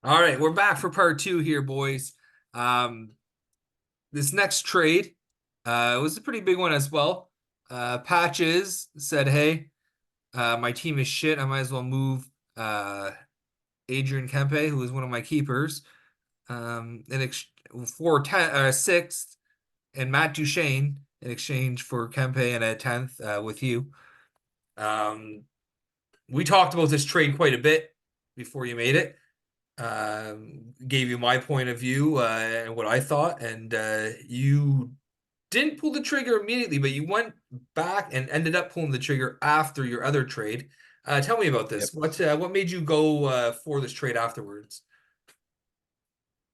All right, we're back for part two here, boys. Um, this next trade was a pretty big one as well. Patches said, "Hey, my team is shit. I might as well move Adrian Kempe, who is one of my keepers, in ex for sixth, and Matt Duchene in exchange for Kempe and a tenth with you." Um, we talked about this trade quite a bit before you made it. Gave you my point of view and what I thought, and you didn't pull the trigger immediately, but you went back and ended up pulling the trigger after your other trade. Tell me about Yep. this. What made you go for this trade afterwards?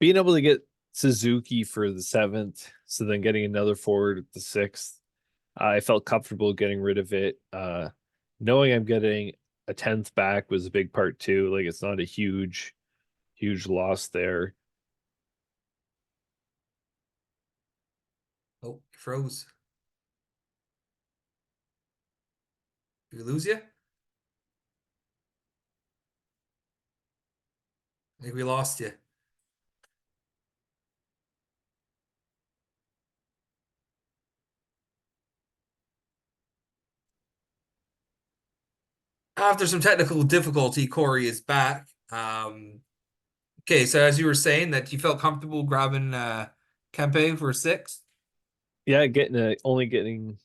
Being able to get Suzuki for the seventh, so then getting another forward at the sixth, I felt comfortable getting rid of it. Knowing I'm getting a tenth back was a big part too. Like it's not a huge loss there. Oh, you froze. Did we lose you? I think we lost you. After some technical difficulty, Corey is back. Okay, so as you were saying that you felt comfortable grabbing Kempe for six. Yeah, getting a only getting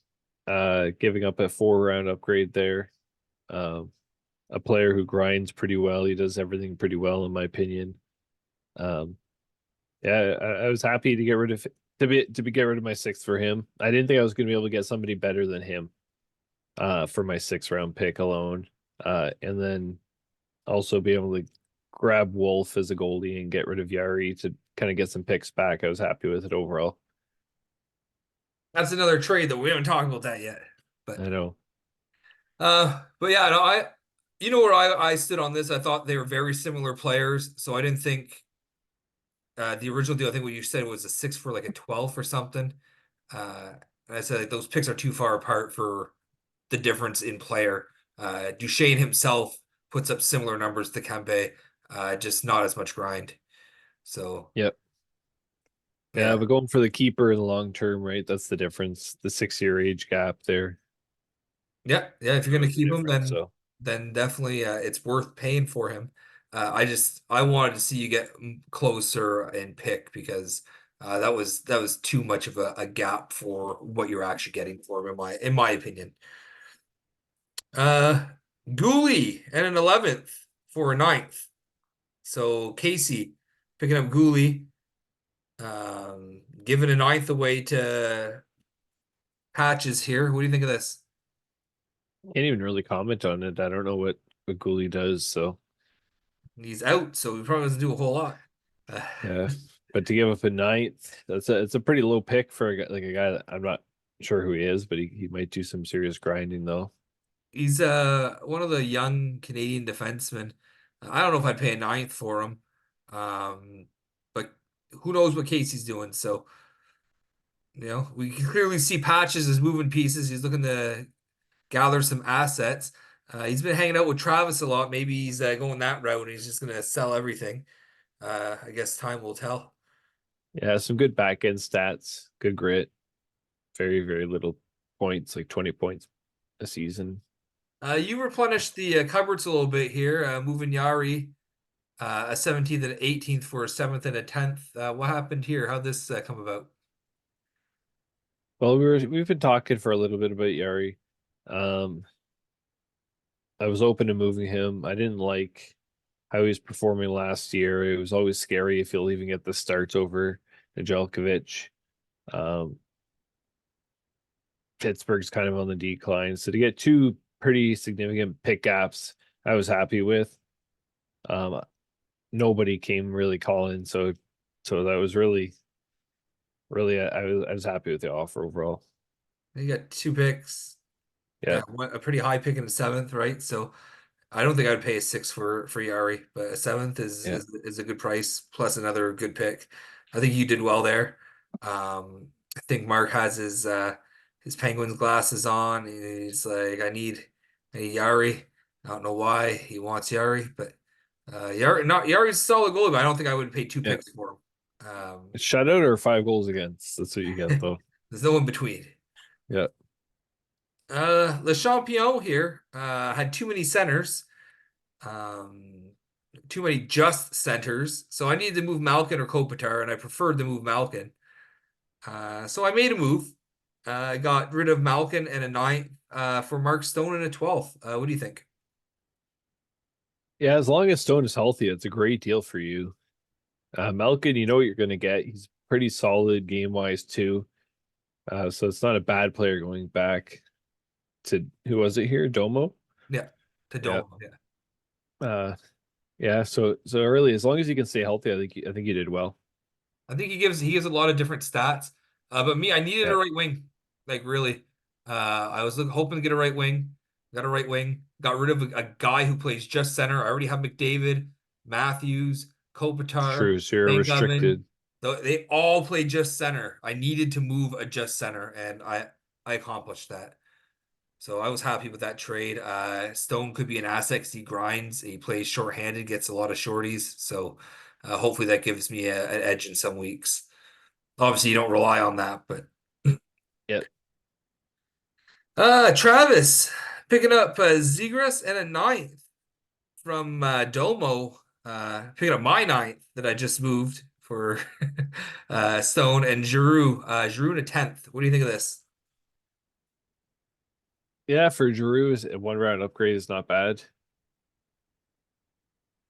giving up a 4 round upgrade there. Um, a player who grinds pretty well. He does everything pretty well in my opinion. Um, yeah, I was happy to get rid of to be get rid of my sixth for him. I didn't think I was going to be able to get somebody better than him for my 6 round pick alone. And then also be able to grab Wolf as a goalie and get rid of Yari to kind of get some picks back. I was happy with it overall. That's another trade that we haven't talked about that yet. But I know. but yeah, no, you know where I stood on this. I thought they were very similar players, so I didn't think the original deal. I think what you said was a six for like a 12 or something. And I said like, those picks are too far apart for the difference in player. Duchesne himself puts up similar numbers to Kempe, just not as much grind. So Yep. Yeah, yeah, but going for the keeper in the long term, right? That's the difference. The 6 year age gap there yeah. If you're was gonna the keep him, difference. So then definitely it's worth paying for him. I wanted to see you get closer and pick because that was too much of a gap for what you're actually getting for him in my opinion. Uh, Gooley and an 11th for a ninth. So Casey picking up Gooley, giving a ninth away to Patches here. What do you think of this? can't even really comment on it. I don't know what Gooley does. So He's out, so he probably doesn't do a whole lot. yeah, but to give up a ninth, it's a pretty low pick for a guy that I'm not sure who he is, but he might do some serious grinding though. He's one of the young Canadian defensemen. I don't know if I'd pay a ninth for him. But who knows what Casey's doing. So, we can clearly see Patches is moving pieces. He's looking to gather some assets. He's been hanging out with Travis a lot. Maybe he's going that route and he's just gonna sell everything. I guess time will tell. Yeah, some good back end stats, good grit, very little points, like 20 points a season. You replenished the cupboards a little bit here, moving Yari a 17th and 18th for a 7th and a 10th. What happened here? How'd this come about? Well, we've been talking for a little bit about Yari. Um, I was open to moving him. I didn't like how he was performing last year. It was always scary if he'll even get the starts over Nedeljkovic. Um, Pittsburgh's kind of on the decline. So to get two pretty significant pick gaps, I was happy with. Um, Nobody came really calling, so that was really I was happy with the offer overall. You got two picks, Yeah, a pretty high pick in the 7th, right? So I don't think I'd pay a six for Yari, but a 7th is yeah. is a good price plus another good pick. I think you did well there. I think Mark has his Penguins glasses on. He's like, I need Yari. I don't know why he wants Yari, but Yari's a solid goalie, but I don't think I would pay two Yeah. picks for him. Shutout or 5 goals against. That's what you get though. There's no in between. Yeah. Le Champion here had too many centers, um, too many just centers. So I needed to move Malkin or Kopitar, and I preferred to move Malkin. So I made a move. I got rid of Malkin and a ninth for Mark Stone and a 12th. What do you think? Yeah, as long as Stone is healthy, it's a great deal for you. Malkin, you know what you're going to get. He's pretty solid game wise too. So it's not a bad player going back to who was it here? Domo? Yeah, to Yeah. Dome. Yeah. Uh yeah, so early, as long as you can stay healthy, I think you did well. I think he gives a lot of different stats. But me, I needed a Yeah, right wing. Like really. I was hoping to get a right wing. Got a right wing. Got rid of a guy who plays just center. I already have McDavid, Matthews, it's Kopitar, true. So you're St. Govan. restricted. They all play just center. I needed to move a just center, and I accomplished that. So I was happy with that trade. Stone could be an asset 'cause he grinds. He plays shorthanded, gets a lot of shorties. So hopefully that gives me an edge in some weeks. Obviously, you don't rely on that, but Yeah. Travis picking up Zegras and a ninth from Domo. Picking up my ninth that I just moved for Stone and Giroux. Giroux in a 10th. What do you think of this? Yeah, for Giroux, a 1 round upgrade is not bad.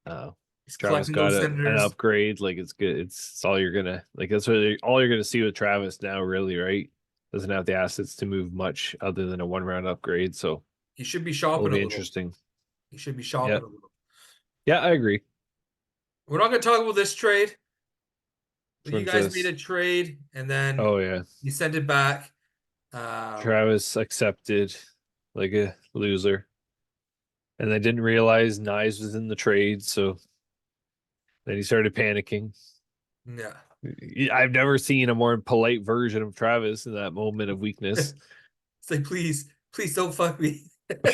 Uh, He's Travis collecting got those an senators. upgrade. Like it's good. It's all you're gonna like. That's what all you're gonna see with Travis now, really, right? Doesn't have the assets to move much other than a 1 round upgrade. So He should be it'll shopping a be little. interesting. He should be Yeah, shopping a little. yeah, I agree. We're not going to talk about this trade. Which But you one's guys made this? a trade and then Oh yeah, you sent it back. Um, Travis accepted like a loser, and I didn't realize Nyes was in the trade. So then he started panicking. yeah. I've never seen a more polite version of Travis in that moment of weakness. It's like, please, please don't fuck me. But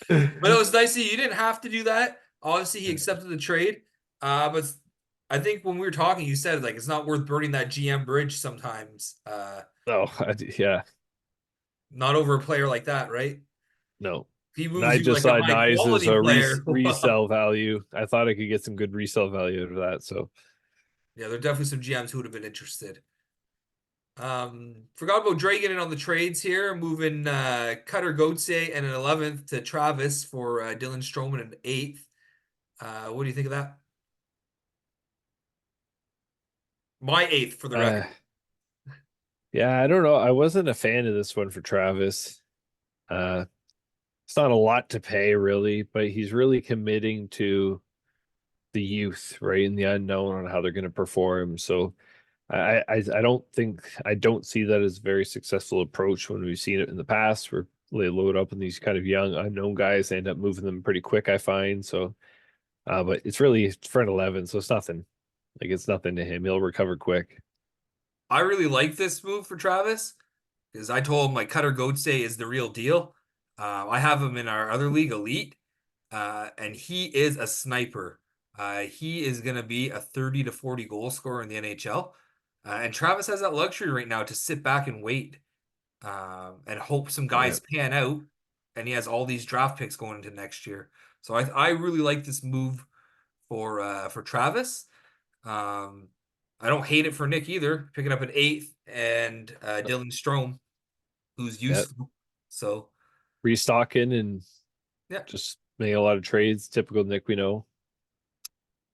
it was nice that you didn't have to do that. Obviously, he accepted the trade. But I think when we were talking, you said like it's not worth burning that GM bridge sometimes. Oh, yeah, Not over a player like that, right? no. If he And moves I you just like a saw high Nyes as quality a player, well, resale value. I thought I could get some good resale value out of that. So yeah, there are definitely some GMs who would have been interested. Forgot about Dragon in on the trades here, moving Cutter Goetze and an 11th to Travis for Dylan Stroman an 8th. What do you think of that? My 8th for the uh record. yeah, I don't know. I wasn't a fan of this one for Travis. Uh it's not a lot to pay really, but he's really committing to the youth, right? And the unknown on how they're going to perform. So I don't see that as a very successful approach when we've seen it in the past where they load up on these kind of young unknown guys, they end up moving them pretty quick, I find. So but it's really for an 11, so it's nothing. Like it's nothing to him. He'll recover quick. I really like this move for Travis because I told him like Cutter Goetze is the real deal. I have him in our other league, Elite, and he is a sniper. He is going to be a 30 to 40 goal scorer in the NHL. And Travis has that luxury right now to sit back and wait and hope some Yeah. guys pan out. And he has all these draft picks going into next year. So I really like this move for Travis. Um, I don't hate it for Nick either, picking up an 8th and Dylan Strome, who's Yeah. useful. So Restocking and yeah. just making a lot of trades. Typical Nick, we know.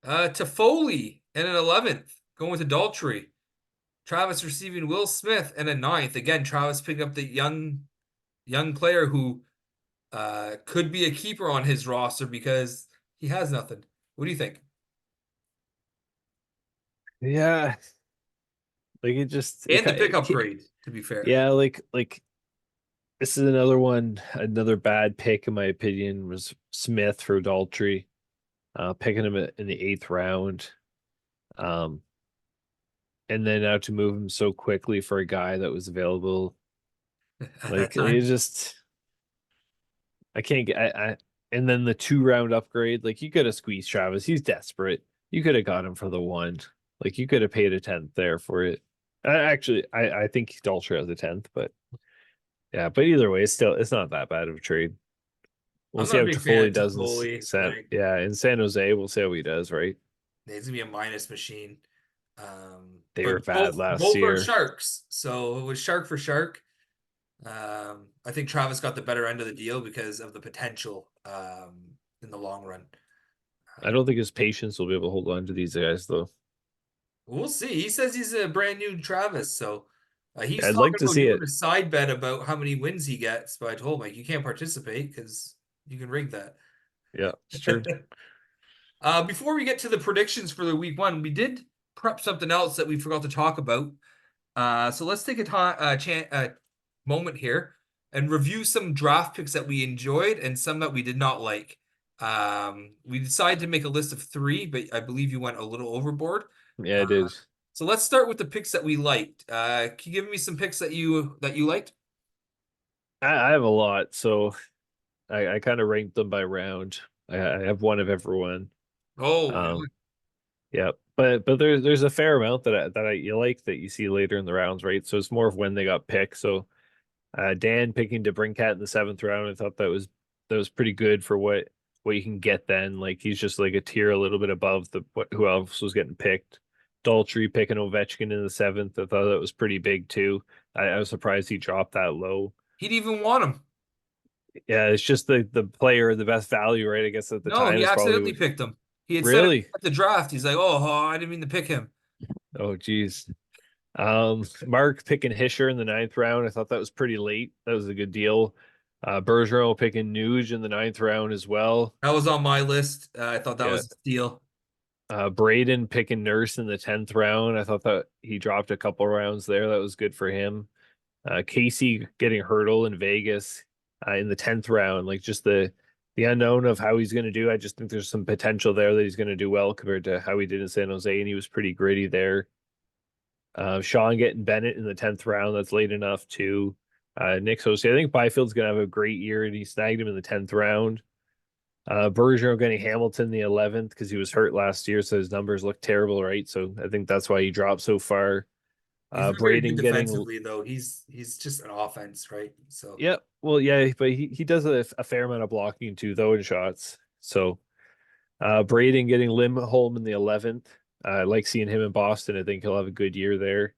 Toffoli and an 11th, going with Adultery. Travis receiving Will Smith and a ninth. Again, Travis picking up the young player who could be a keeper on his roster because he has nothing. What do you think? Yeah. Like it just And the pickup grade, to be fair. yeah, like this is another one, another bad pick in my opinion was Smith for Daltrey. Picking him in the 8th round. Um, and then now to move him so quickly for a guy that was available, At that like it time. just I can't get. And then the 2 round upgrade, like you could have squeezed Travis. He's desperate. You could have got him for the one. Like you could have paid a tenth there for it. Actually, I think Dalcher has a tenth, but yeah. But either way, it's not that bad of a trade. We'll I'm see not a how big fan Toffoli of does Toffoli. Like, In San Jose. We'll see how he does. Right? he's gonna be a minus machine. They were But bad last both are year. sharks. So it was shark for shark. I think Travis got the better end of the deal because of the potential in the long run. I don't think his patience will be able to hold on to these guys though. We'll see. He says he's a brand new Travis, so he's I'd like talking to about see doing it. a side bet about how many wins he gets. But I told him like you can't participate because you can rig that. Yeah, it's true. Before we get to the predictions for the week one, we did prep something else that we forgot to talk about. So let's take a moment here and review some draft picks that we enjoyed and some that we did not like. We decided to make a list of three, but I believe you went a little overboard. Yeah, Uh, it is. so let's start with the picks that we liked. Can you give me some picks that you liked? I have a lot, so I kind of ranked them by round. I have one of everyone. Oh, Um, yeah, but there's a fair amount that you like that you see later in the rounds, right? So it's more of when they got picked. So Dan picking DeBrincat in the 7th round, I thought that was pretty good for what you can get then. Like he's just like a tier a little bit above the what who else was getting picked. Daltrey picking Ovechkin in the 7th, I thought that was pretty big too. I was surprised he dropped that low. he didn't even want him. Yeah, it's just the player, the best value, right? I guess at the No, time he is probably accidentally picked him. He had said it really. at the draft. He's like, "Oh, I didn't mean to pick him." Oh, geez. Mark picking Hischer in the 9th round. I thought that was pretty late. That was a good deal. Bergeron picking Nuge in the 9th round as well. That was on my list. I thought that Yeah. was a steal. Braden picking Nurse in the 10th round. I thought that he dropped a couple rounds there. That was good for him. Casey getting Hurdle in Vegas in the 10th round. Like just the unknown of how he's going to do. I just think there's some potential there that he's going to do well compared to how he did in San Jose, and he was pretty gritty there. Sean getting Bennett in the 10th round. That's late enough too. Nick Hosey, I think Byfield's going to have a great year, and he snagged him in the 10th round. Bergeron getting Hamilton in the 11th because he was hurt last year, so his numbers look terrible, right? So I think that's why he dropped so far. He's not very good Braden getting, defensively though. He's just an offense, right? So yeah, well, yeah, but he does a fair amount of blocking too, though, in shots. So Braden getting Lindholm in the 11th. I like seeing him in Boston. I think he'll have a good year there.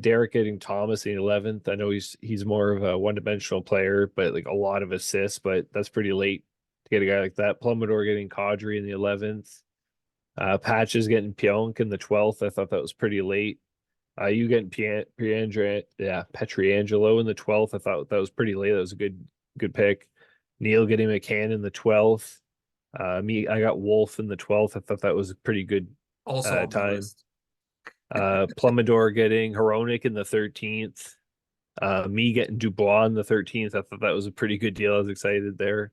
Derek getting Thomas in the 11th. I know he's more of a one-dimensional player, but like a lot of assists, but that's pretty late to get a guy like that. Plummador getting Kadri in the 11th. Patches getting Pionk in the 12th. I thought that was pretty late. You getting Petriangelo in the 12th. I thought that was pretty late. That was a good pick. Neil getting McCann in the 12th. I got Wolf in the 12th. I thought that was a pretty good also on my time. list. Plummador getting Hronik in the 13th. Me getting Dubois in the 13th. I thought that was a pretty good deal. I was excited there.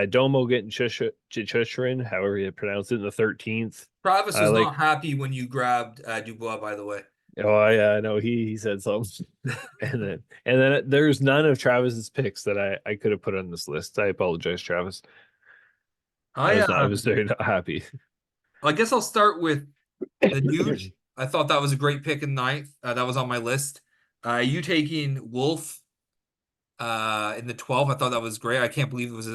Domo getting Chichurin, however you pronounce it, in the 13th. Travis I was like, not happy when you grabbed Dubois, by the way. oh yeah, I know he said something. And then there's none of Travis's picks that I could have put on this list. I apologize, Travis. I I was very not happy. I guess I'll start with the Nuge. I thought that was a great pick in ninth. That was on my list. You taking Wolf in the 12th. I thought that was great. I can't believe it was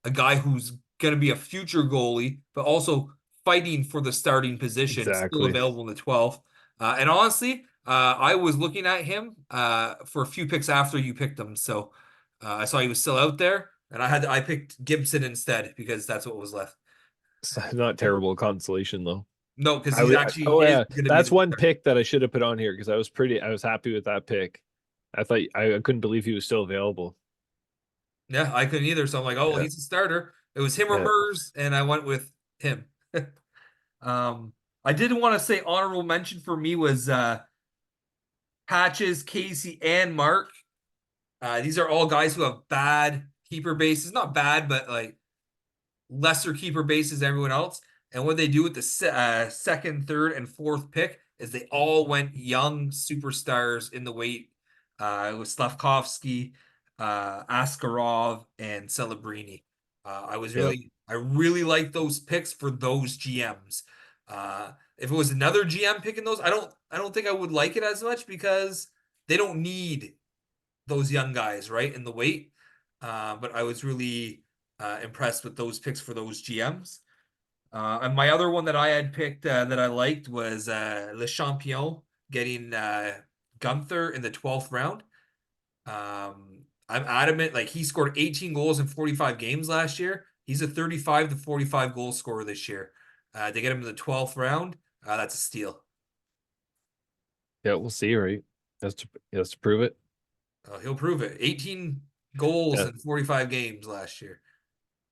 a guy who's going to be a future goalie, but also fighting for the starting position, still Exactly. available in the 12th. And honestly, I was looking at him for a few picks after you picked him. So I saw he was still out there, and I picked Gibson instead because that's what was left. It's not terrible consolation though. No, because I he's was actually oh is yeah, going to be that's the one starter. pick that I should have put on here because I was happy with that pick. I thought I couldn't believe he was still available. Yeah, I couldn't either. So I'm like, oh, well, Yeah, he's a starter. It was him or yeah, hers, and I went with him. Um, I did want to say honorable mention for me was Patches, Casey, and Mark. These are all guys who have bad keeper bases. Not bad, but like lesser keeper bases than everyone else. And what they do with the second, third, and fourth pick is they all went young superstars in the weight. It was Slavkovsky, Askarov, and Celebrini. Yep. I really like those picks for those GMs. If it was another GM picking those, I don't think I would like it as much because they don't need those young guys, right, in the weight. But I was really impressed with those picks for those GMs. And my other one that I had picked that I liked was Le Champion getting Gunther in the 12th round. I'm adamant, like he scored 18 goals in 45 games last year. He's a 35 to 45 goal scorer this year. To get him in the 12th round, that's a steal. Yeah, we'll see, right? Has to prove it. He'll prove it. 18 goals Yeah. in 45 games last year.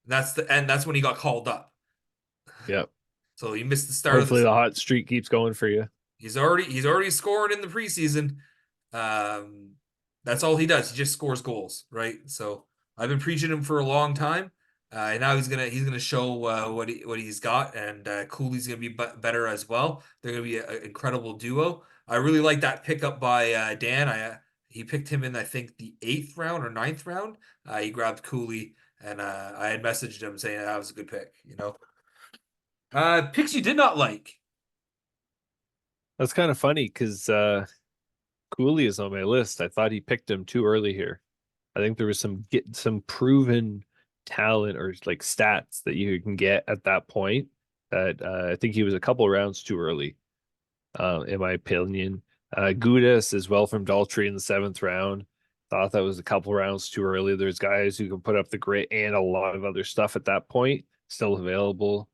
That's when he got called up. Yeah. So he missed the start of Hopefully the the hot streak keeps going for you. he's already scored in the preseason. Um, that's all he does. He just scores goals, right? So I've been preaching him for a long time, and now he's gonna show what he's got, and Cooley's gonna be better as well. They're gonna be an incredible duo. I really like that pickup by Dan. He picked him in I think the 8th round or 9th round. He grabbed Cooley, and I had messaged him saying that was a good pick. You know, picks you did not like. That's kind of funny because Cooley is on my list. I thought he picked him too early here. I think there was some proven talent or like stats that you can get at that point that I think he was a couple rounds too early, in my opinion. Gudas as well from Daltrey in the 7th round. Thought that was a couple rounds too early. There's guys who can put up the grit and a lot of other stuff at that point still available.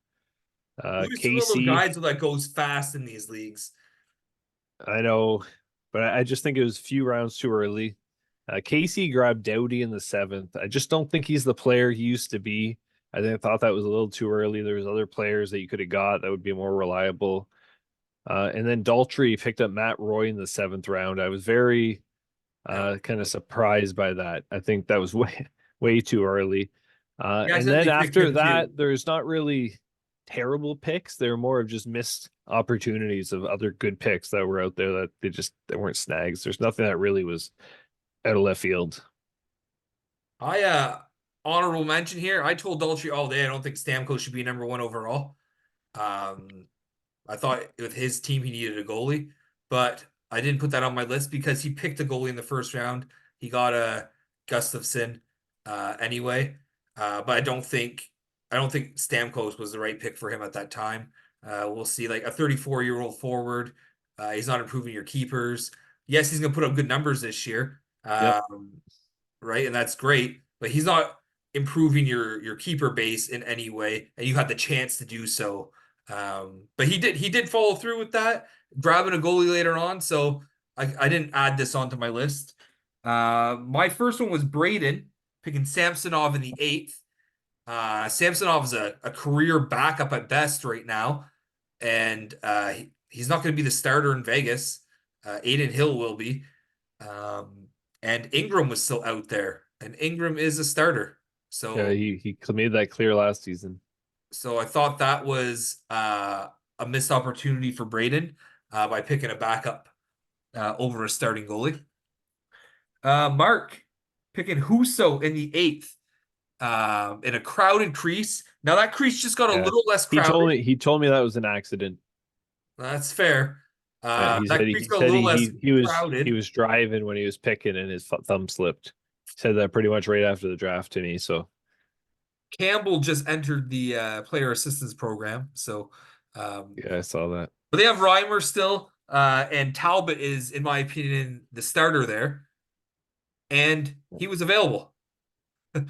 Who's one of those Casey, guys that goes fast in these leagues? I know, but I just think it was a few rounds too early. Casey grabbed Doughty in the 7th. I just don't think he's the player he used to be. I thought that was a little too early. There was other players that you could have got that would be more reliable. And then Daltrey picked up Matt Roy in the 7th round. I was very Yeah. kind of surprised by that. I think that was way too early. Yeah, I And then accidentally picked after him too. that, there's not really terrible picks. They're more of just missed opportunities of other good picks that were out there that they weren't snags. There's nothing that really was out of left field. I honorable mention here. I told Daltrey all day I don't think Stamkos should be number one overall. Um, I thought with his team he needed a goalie, but I didn't put that on my list because he picked a goalie in the 1st round. He got a Gustafsson anyway. But I don't think Stamkos was the right pick for him at that time. We'll see. Like a 34-year-old forward. He's not improving your keepers. Yes, he's gonna put up good numbers this year. Yep. Right, and that's great, but he's not improving your keeper base in any way, and you had the chance to do so. But he did follow through with that, grabbing a goalie later on. So I didn't add this onto my list. My first one was Braden picking Samsonov in the 8th. Samsonov is a career backup at best right now, and he's not going to be the starter in Vegas. Aiden Hill will be. Um, and Ingram was still out there, and Ingram is a starter. Yeah, So he made that clear last season. so I thought that was a missed opportunity for Braden by picking a backup over a starting goalie. Mark picking Huso in the 8th in a crowded crease. Now that crease just got a Yeah. little less crowded. He told me that was an accident. That's fair. He That said crease he got a said little less he crowded. was driving when he was picking and his thumb slipped. He said that pretty much right after the draft to me. So Campbell just entered the player assistance program, so yeah, I saw that. but they have Reimer still, and Talbot is, in my opinion, the starter there, and he was available.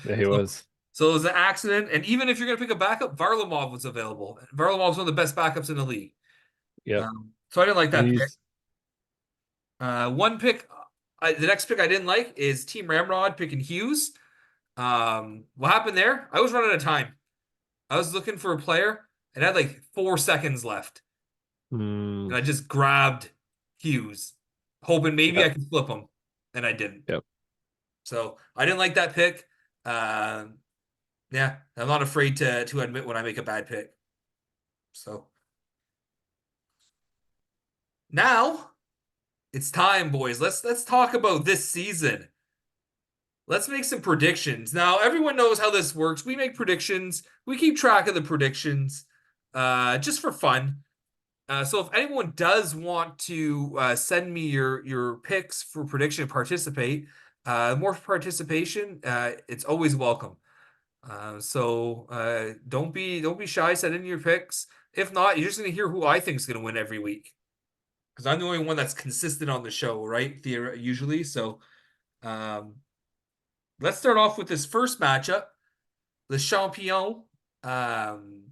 Yeah, he So, was. so it was an accident. And even if you're going to pick a backup, Varlamov was available. Varlamov's one of the best backups in the league. Yep. So I didn't like And that pick. he's One pick, the next pick I didn't like is Team Ramrod picking Hughes. What happened there? I was running out of time. I was looking for a player and I had like 4 seconds left. mm, And I just grabbed Hughes, hoping maybe I yep, could flip him, and I didn't. yep. So I didn't like that pick. Yeah, I'm not afraid to admit when I make a bad pick. So now it's time, boys. Let's talk about this season. let's make some predictions. Now, everyone knows how this works. We make predictions. We keep track of the predictions, just for fun. So if anyone does want to send me your picks for prediction, participate. More participation, it's always welcome. Don't be shy. Send in your picks. If not, you're just gonna hear who I think is gonna win every week because I'm the only one that's consistent on the show, right? Usually. So um, let's start off with this first matchup: the Champion um,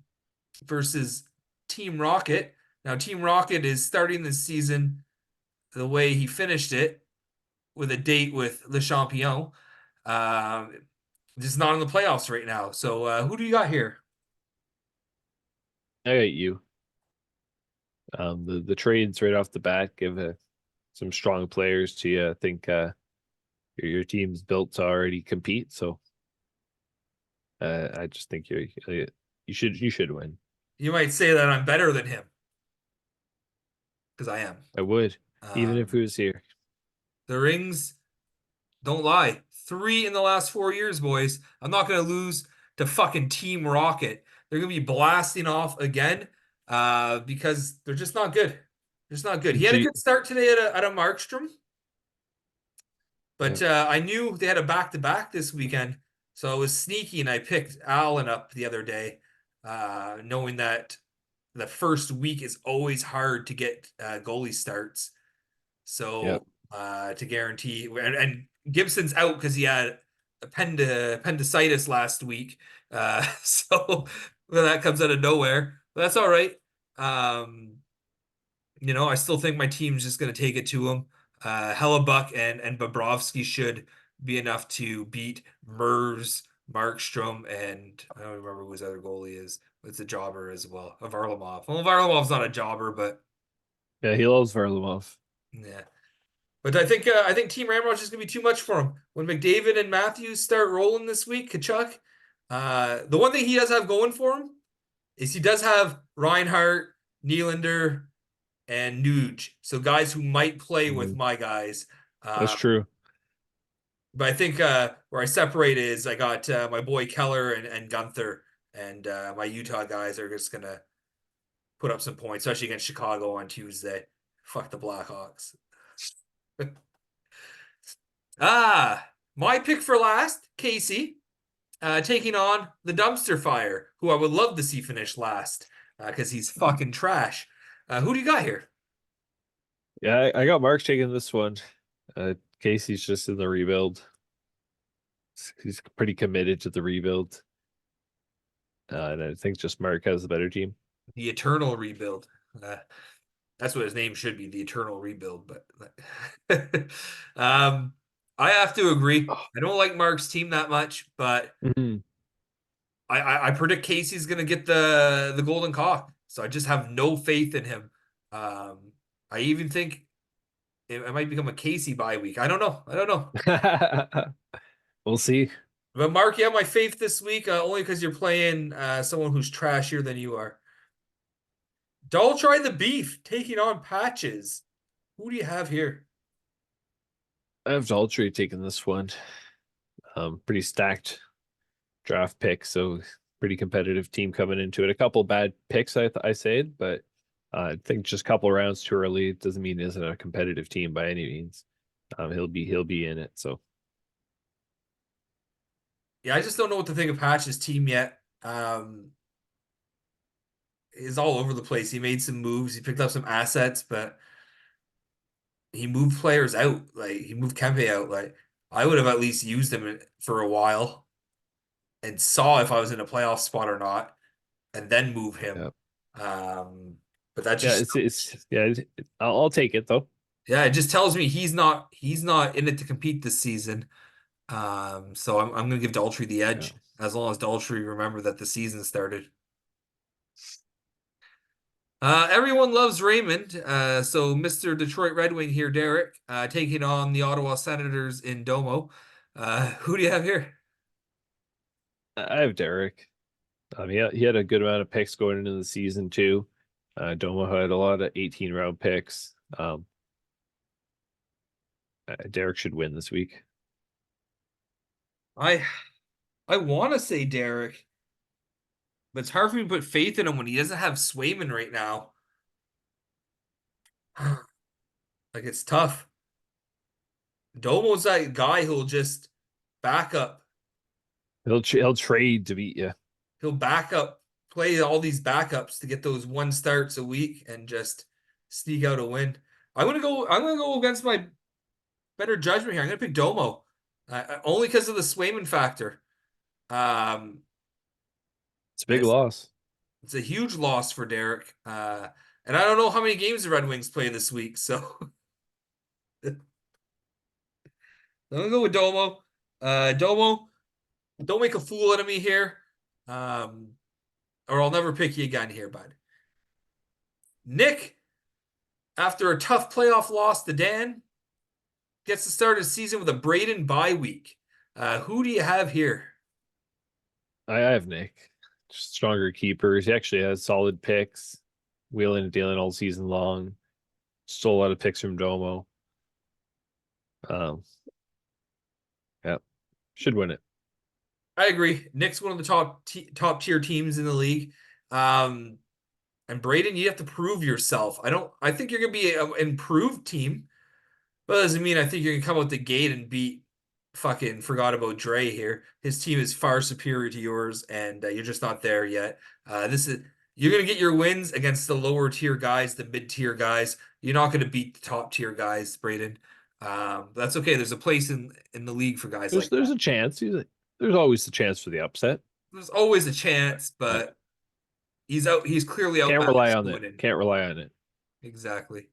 versus Team Rocket. Now, Team Rocket is starting this season the way he finished it with a date with Le Champion. Um, just not in the playoffs right now. So, who do you got here? I got you. The trades right off the bat give some strong players to you. I think your team's built to already compete, so I just think you should win. You might say that I'm better than him because I am. I would, even if Um, it was here. the rings don't lie. Three in the last 4 years, boys. I'm not going to lose to fucking Team Rocket. They're going to be blasting off again because they're just not good. They're just not good. He had So a you, good start today at a Markstrom, yeah, but I knew they had a back-to-back this weekend. So I was sneaky and I picked Allen up the other day, knowing that the first week is always hard to get goalie starts. yeah, So to guarantee, and Gibson's out because he had appendicitis last week. So well, that comes out of nowhere. But that's all right. Um, I still think my team's just going to take it to him. Hellebuck and Bobrovsky should be enough to beat Mervs, Markstrom, and I don't remember who his other goalie is. It's a jobber as well. Varlamov. Well, Varlamov's not a jobber, but yeah. He loves Varlamov. yeah. But I think Team Ramrod is going to be too much for him. When McDavid and Matthews start rolling this week, Kachuk, the one thing he does have going for him is he does have Reinhart, Nylander, and Nuge. So guys who might play with Mhm. my guys. That's Uh, true. but I think where I separate is I got my boy Keller and Gunther, and my Utah guys are just going to put up some points, especially against Chicago on Tuesday. Fuck the Blackhawks. My pick for last, Casey, taking on the Dumpster Fire, who I would love to see finish last because he's fucking trash. Who do you got here? Yeah, I got Mark taking this one. Casey's just in the rebuild. He's pretty committed to the rebuild. And I think just Mark has the better team. The Eternal Rebuild. Uh, that's what his name should be, the Eternal Rebuild. But I have to agree. Oh. I don't like Mark's team that much, but Mhm. I predict Casey's going to get the Golden Cock. So I just have no faith in him. I even think it might become a Casey bye week. I don't know. I don't know. We'll see. But Mark, you have my faith this week, only because you're playing someone who's trashier than you are. Dull try the beef, taking on Patches. Who do you have here? I have Daltrey taking this one. Pretty stacked draft pick, so pretty competitive team coming into it. A couple bad picks, I say, but I think just a couple rounds too early doesn't mean it isn't a competitive team by any means. He'll be in it. So Yeah, I just don't know what to think of Patch's team yet. He's all over the place. He made some moves. He picked up some assets, but he moved players out. Like he moved Kempe out. Like I would have at least used him for a while and saw if I was in a playoff spot or not, and then move him. yeah, Um, but that yeah, just I'll take it though. yeah, it just tells me he's not in it to compete this season. So I'm gonna give Daltrey the Yeah. edge as long as Daltrey remember that the season started. Everyone loves Raymond. So Mr. Detroit Red Wing here, Derek, taking on the Ottawa Senators in Domo. Who do you have here? I have Derek. He had a good amount of picks going into the season too. Domo had a lot of 18 round picks. Derek should win this week. I I want to say Derek, but it's hard for me to put faith in him when he doesn't have Swayman right now. Like it's tough. Domo's that guy who'll just back up. He'll trade to beat you. He'll back up, play all these backups to get those one starts a week and just sneak out a win. I'm gonna go against my better judgment here. I'm gonna pick Domo, only because of the Swayman factor. Um, It's a and big loss. it's a huge loss for Derek. And I don't know how many games the Red Wings play this week, so I'm gonna go with Domo. Domo, don't make a fool out of me here, um, or I'll never pick you again here, bud. Nick, after a tough playoff loss to Dan, gets to start his season with a Braden bye week. Who do you have here? I have Nick. Just stronger keepers. He actually has solid picks, wheeling and dealing all season long. Stole a lot of picks from Domo. Um, yeah, should win it. I agree. Nick's one of the top tier teams in the league. Um, and Braden, you have to prove yourself. I think you're gonna be an improved team, but that doesn't mean I think you're gonna come out the gate and beat fucking forgot about Dre here. His team is far superior to yours, and you're just not there yet. This is You're gonna get your wins against the lower tier guys, the mid tier guys. You're not gonna beat the top tier guys, Braden. That's okay. There's a place in the league for guys like There's that. a chance. There's always the chance for the upset. There's always a chance, Yeah. but he's out. He's clearly Can't rely outmatched on it. going in. Can't rely on it. Exactly.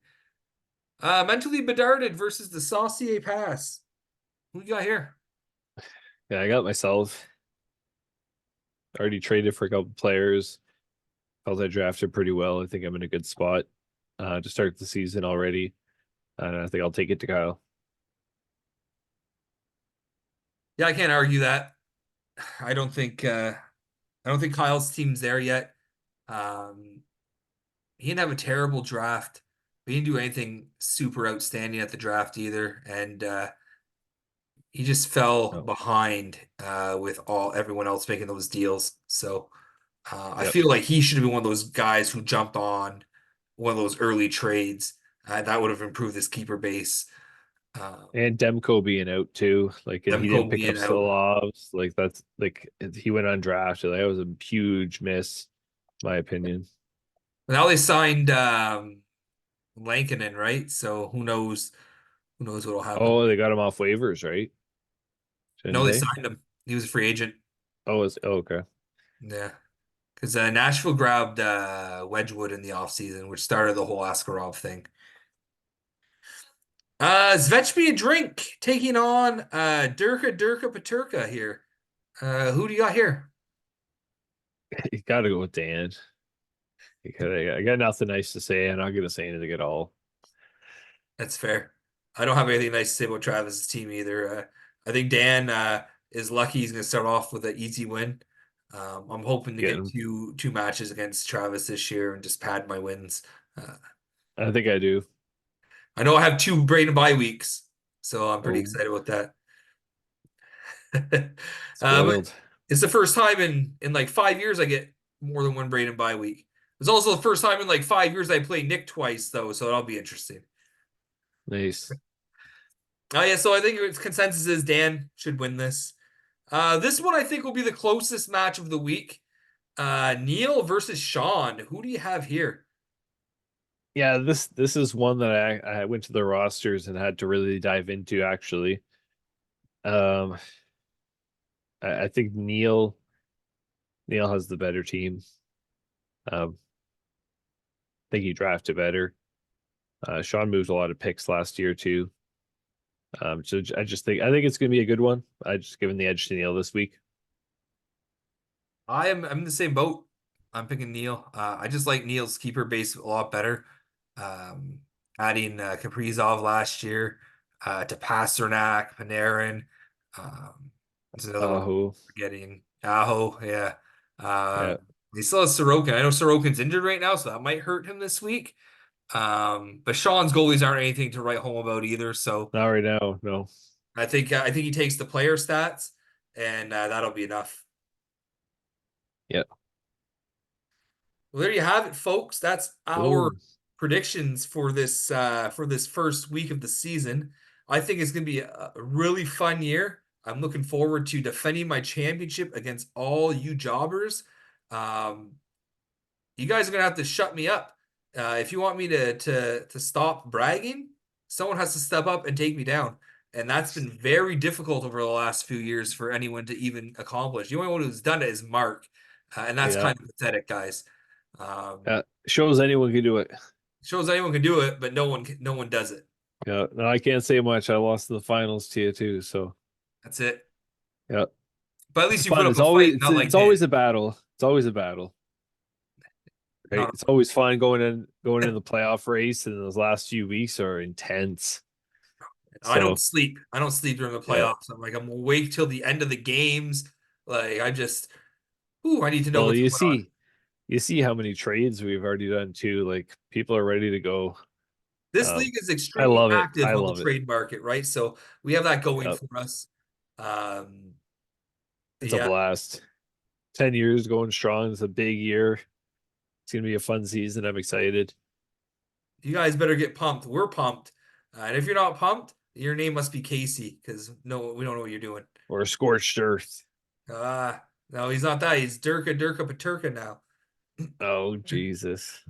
Mentally bedarded versus the Saucier Pass. Who you got here? Yeah, I got myself already traded for a couple players. Felt I drafted pretty well. I think I'm in a good spot to start the season already. And I think I'll take it to Kyle. Yeah, I can't argue that. I don't think uh I don't think Kyle's team's there yet. Um he didn't have a terrible draft. But he didn't do anything super outstanding at the draft either. And he just fell Oh, behind with all everyone else making those deals. So I yep. feel like he should have been one of those guys who jumped on one of those early trades. That would have improved his keeper base. Um, And Demko being out too. Like, and he didn't Demko pick up being out. Silovs. Like, that's like he went undrafted. That was a huge miss, my opinion. Now they signed Lankinen, right? So who knows what'll happen. Oh, they got him off waivers, right? Didn't No, they they? signed him. He was a free agent. Okay. Yeah. Because Nashville grabbed Wedgwood in the offseason, which started the whole Askarov thing. Zvechmi Drink taking on Durka Paterka here. Who do you got here? You got to go with Dan. Because I got nothing nice to say. I'm not gonna say anything at all. That's fair. I don't have anything nice to say about Travis's team either. I think Dan is lucky he's going to start off with an easy win. I'm hoping to get Getting, two matches against Travis this year and just pad my wins. I think I do. I know I have two Braden bye weeks, so I'm pretty Oh, excited about that. But spoiled. it's the first time in like 5 years I get more than one Braden bye week. It's also the first time in like 5 years I play Nick twice though, so that'll be interesting. Nice. Yeah, so I think its consensus is Dan should win this. This one I think will be the closest match of the week. Neil versus Sean. Who do you have here? Yeah, this is one that I went to the rosters and had to really dive into actually. Um, I think Neil has the better team. I think he drafted better. Sean moved a lot of picks last year too. So I think it's gonna be a good one. I just given the edge to Neil this week. I'm in the same boat. I'm picking Neil. I just like Neil's keeper base a lot better. Um, Adding Kaprizov last year to Pasternak, Panarin. That's another one I'm Who? forgetting. Aho, yeah. Yeah, He still has Sorokin. I know Sorokin's injured right now, so that might hurt him this week. But Sean's goalies aren't anything to write home about either. So not right now. No. I think he takes the player stats and that'll be enough. Yeah. Well, there you have it, folks. That's our Boom. predictions for this first week of the season. I think it's going to be a really fun year. I'm looking forward to defending my championship against all you jobbers. Um, you guys are gonna have to shut me up. If you want me to stop bragging, someone has to step up and take me down. And that's been very difficult over the last few years for anyone to even accomplish. The only one who's done it is Mark, and that's Yeah. kind of pathetic, guys. Shows anyone can do it. Shows anyone can do it, but no one does it. Yeah. No, I can't say much. I lost in the finals to you too. So That's it. yeah. But at It's least you put fun. up a fight, not like It's him. always a battle. It's always a battle. Right. Not. It's always fun going in the playoff race, and those last few weeks are intense. I don't So sleep. I don't sleep during the yeah. playoffs. I'm awake till the end of the games. Like I just, ooh, I need to know Well, what's going on. you see how many trades we've already done too. Like people are ready to go. This league is I extremely love it. active I on the love it. trade market, right? So we have that going Yep. for us. Um, It's a yeah, blast. 10 years going strong. It's a big year. It's gonna be a fun season. I'm excited. you guys better get pumped. We're pumped. And if you're not pumped, your name must be Casey because no, we don't know what you're doing. Or scorched earth. No, he's not that. He's Durka Paturka now. Oh Jesus.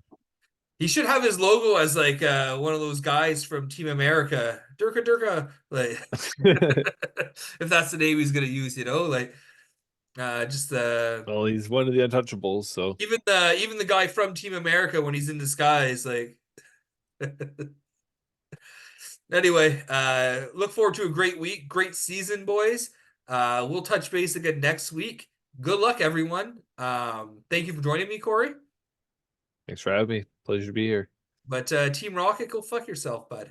He should have his logo as like one of those guys from Team America, Durka, like if that's the name he's gonna use, like just Well, he's one of the untouchables, so even the guy from Team America when he's in disguise, like anyway, look forward to a great week, great season, boys. We'll touch base again next week. Good luck, everyone. Thank you for joining me, Corey. thanks for having me. Pleasure to be here. But Team Rocket, go fuck yourself, bud.